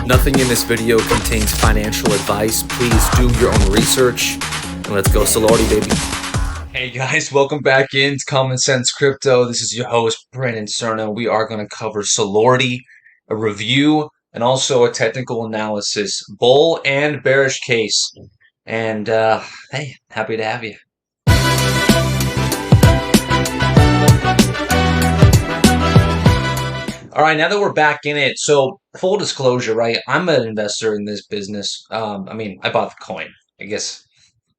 Nothing in this video contains financial advice. Please do your own research. And let's go Solordi, baby. Hey guys, welcome back into Common Sense Crypto. This is your host, Brandon Cerna. We are going to cover Solordi, a review, and also a technical analysis, bull and bearish case. And hey, happy to have you. All right, now that we're back in it, so full disclosure, right? I'm an investor in this business. I bought the coin. I guess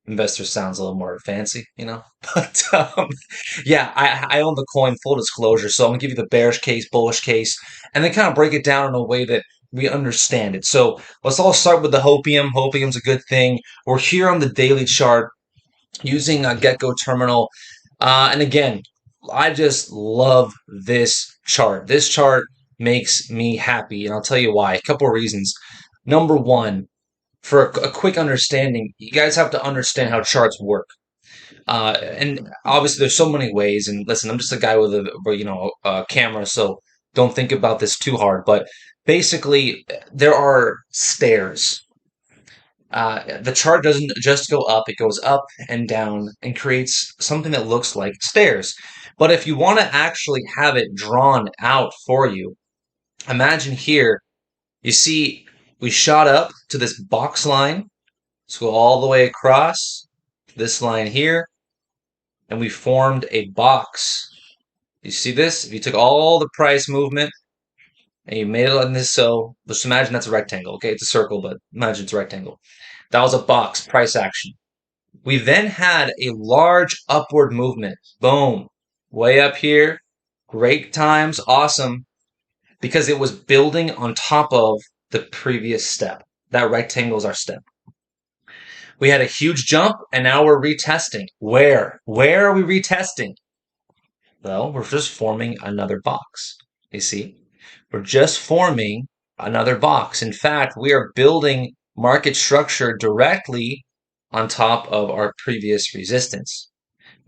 investor sounds a little more fancy, you know? But yeah, I own the coin, full disclosure. So I'm gonna give you the bearish case, bullish case, and then kind of break it down in a way that we understand it. So let's all start with the hopium. Hopium's a good thing. We're here on the daily chart using a Gecko terminal. And again, I just love this chart. This chart makes me happy, and I'll tell you why. A couple of reasons. Number one, for a quick understanding, you guys have to understand how charts work. And obviously, there's so many ways. And listen, I'm just a guy with a camera, so don't think about this too hard. But basically, there are stairs. The chart doesn't just go up; it goes up and down and creates something that looks like stairs. But if you want to actually have it drawn out for you, imagine here. You see, we shot up to this box line. Let's go all the way across this line here, and we formed a box. You see this? If you took all the price movement and you made it on this, so just imagine that's a rectangle. Okay, it's a circle, but imagine it's a rectangle. That was a box, price action. We then had a large upward movement. Boom. Way up here. Great times. Awesome. Because it was building on top of the previous step. That rectangle is our step. We had a huge jump, and now we're retesting. Where? Where are we retesting? Well, we're just forming another box. You see? We're just forming another box. In fact, we are building market structure directly on top of our previous resistance.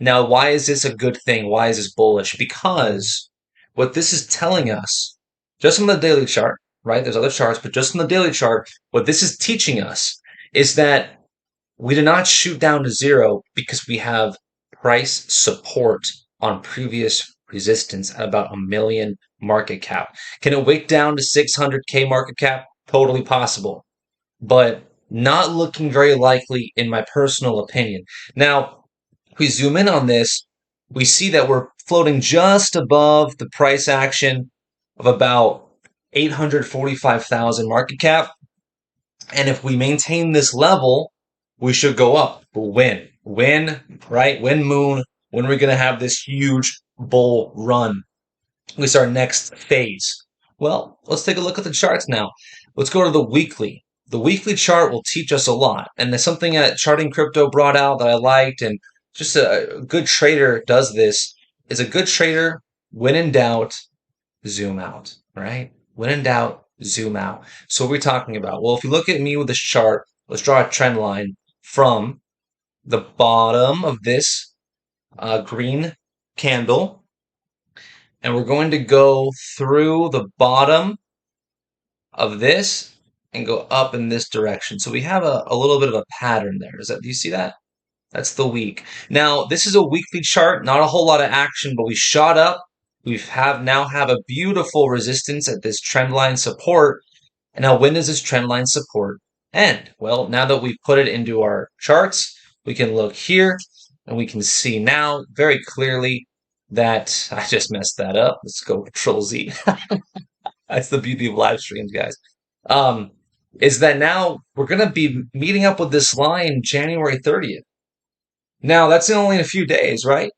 Now, why is this a good thing? Why is this bullish? Because what this is telling us, just on the daily chart, right? There's other charts, but just on the daily chart, what this is teaching us is that we do not shoot down to zero because we have price support on previous resistance at about 1 million market cap. Can it wick down to 600K market cap? Totally possible, but not looking very likely in my personal opinion. Now, if we zoom in on this, we see that we're floating just above the price action of about 845,000 market cap. And if we maintain this level, we should go up. But when? When, right? When moon? When are we going to have this huge bull run? What's our next phase? Well, let's take a look at the charts now. Let's go to the weekly. The weekly chart will teach us a lot. And there's something that Charting Crypto brought out that I liked, and just a good trader does this, is a good trader, when in doubt, zoom out, right? When in doubt, zoom out. So what are we talking about? Well, if you look at me with this chart, let's draw a trend line from the bottom of this green candle, and we're going to go through the bottom of this and go up in this direction. So we have a little bit of a pattern there. Do you see that? That's the week. Now, this is a weekly chart, not a whole lot of action, but we shot up. Now have a beautiful resistance at this trend line support. And now when does this trend line support end? Well, now that we've put it into our charts, we can look here and we can see now very clearly that I just messed that up. Let's go Control Z. That's the beauty of live streams, guys. Is that now we're going to be meeting up with this line January 30th. Now, that's only in a few days, right?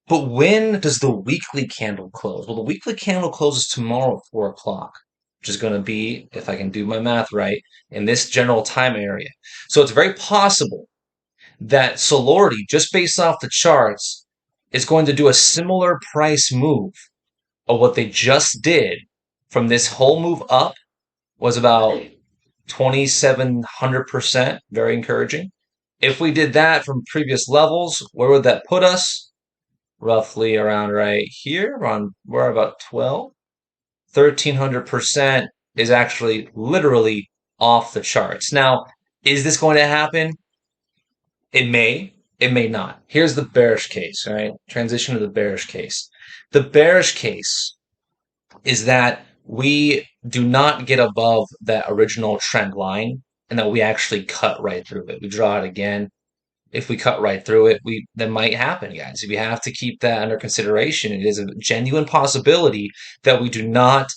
But when does the weekly candle close? Well, the weekly candle closes tomorrow at 4 o'clock, which is going to be, if I can do my math right, in this general time area. So it's very possible that Solordi, just based off the charts, is going to do a similar price move of what they just did from this whole move up was about 2,700%, very encouraging. If we did that from previous levels, where would that put us? Roughly around right here, we're about 1,300% is actually literally off the charts. Now, is this going to happen? It may not. Here's the bearish case, all right? Transition to the bearish case. The bearish case is that we do not get above that original trend line and that we actually cut right through it. We draw it again. If we cut right through it, that might happen, guys. We have to keep that under consideration. It is a genuine possibility that we do not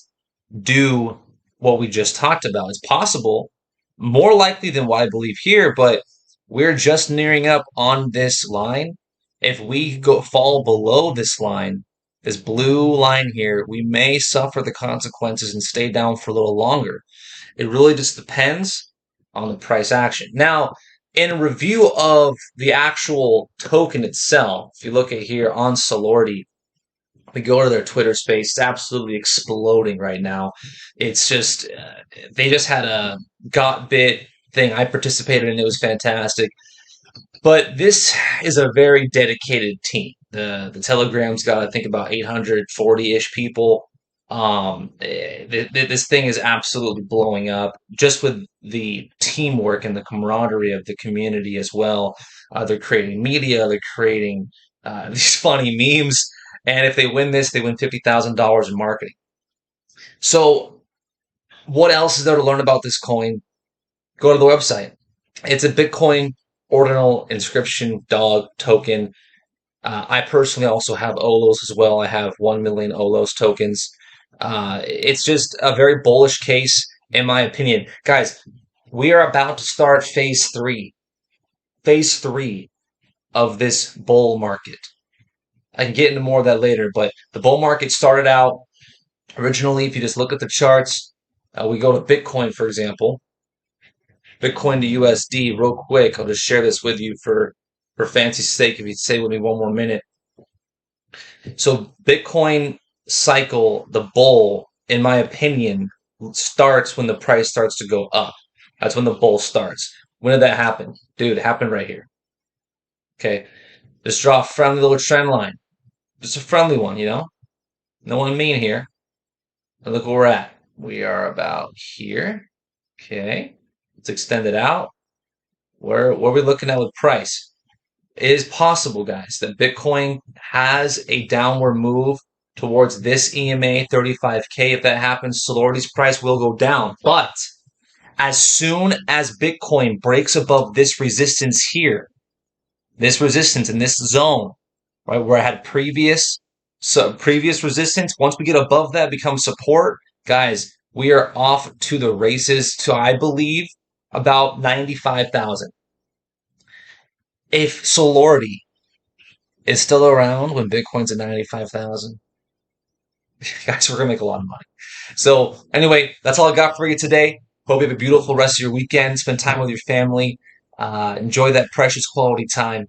do what we just talked about. It's possible, more likely than what I believe here, but we're just nearing up on this line. If we fall below this line, this blue line here, we may suffer the consequences and stay down for a little longer. It really just depends on the price action. Now, in a review of the actual token itself, if you look at here on Solordi, we go to their Twitter space. It's absolutely exploding right now. It's just, they just had a got bit thing. I participated in it. It was fantastic. But this is a very dedicated team. The Telegram's got, I think, about 840-ish people. This thing is absolutely blowing up just with the teamwork and the camaraderie of the community as well. They're creating media, they're creating these funny memes, and if they win this, they win $50,000 in marketing. So, what else is there to learn about this coin? Go to the website. It's a Bitcoin ordinal inscription dog token. I personally also have OLOS as well. I have 1 million OLOS tokens. It's just a very bullish case, in my opinion. Guys, we are about to start phase three of this bull market. I can get into more of that later, but the bull market started out originally, if you just look at the charts, we go to Bitcoin, for example. Bitcoin to USD, real quick. I'll just share this with you for fancy's sake, if you'd stay with me one more minute. So Bitcoin cycle, the bull, in my opinion, starts when the price starts to go up. That's when the bull starts. When did that happen? Dude, it happened right here. Okay. Just draw a friendly little trend line. Just a friendly one, you know? No one mean here. And look where we're at. We are about here. Okay. Let's extend it out. Where are we looking at with price? It is possible, guys, that Bitcoin has a downward move towards this EMA 35K. If that happens, Solordi's price will go down. But as soon as Bitcoin breaks above this resistance here, this resistance in this zone, right, where I had previous resistance, once we get above that, becomes support, guys, we are off to the races to, I believe, about 95,000. If Solordi is still around when Bitcoin's at 95,000, guys, we're going to make a lot of money. So anyway, that's all I got for you today. Hope you have a beautiful rest of your weekend. Spend time with your family. Enjoy that precious quality time.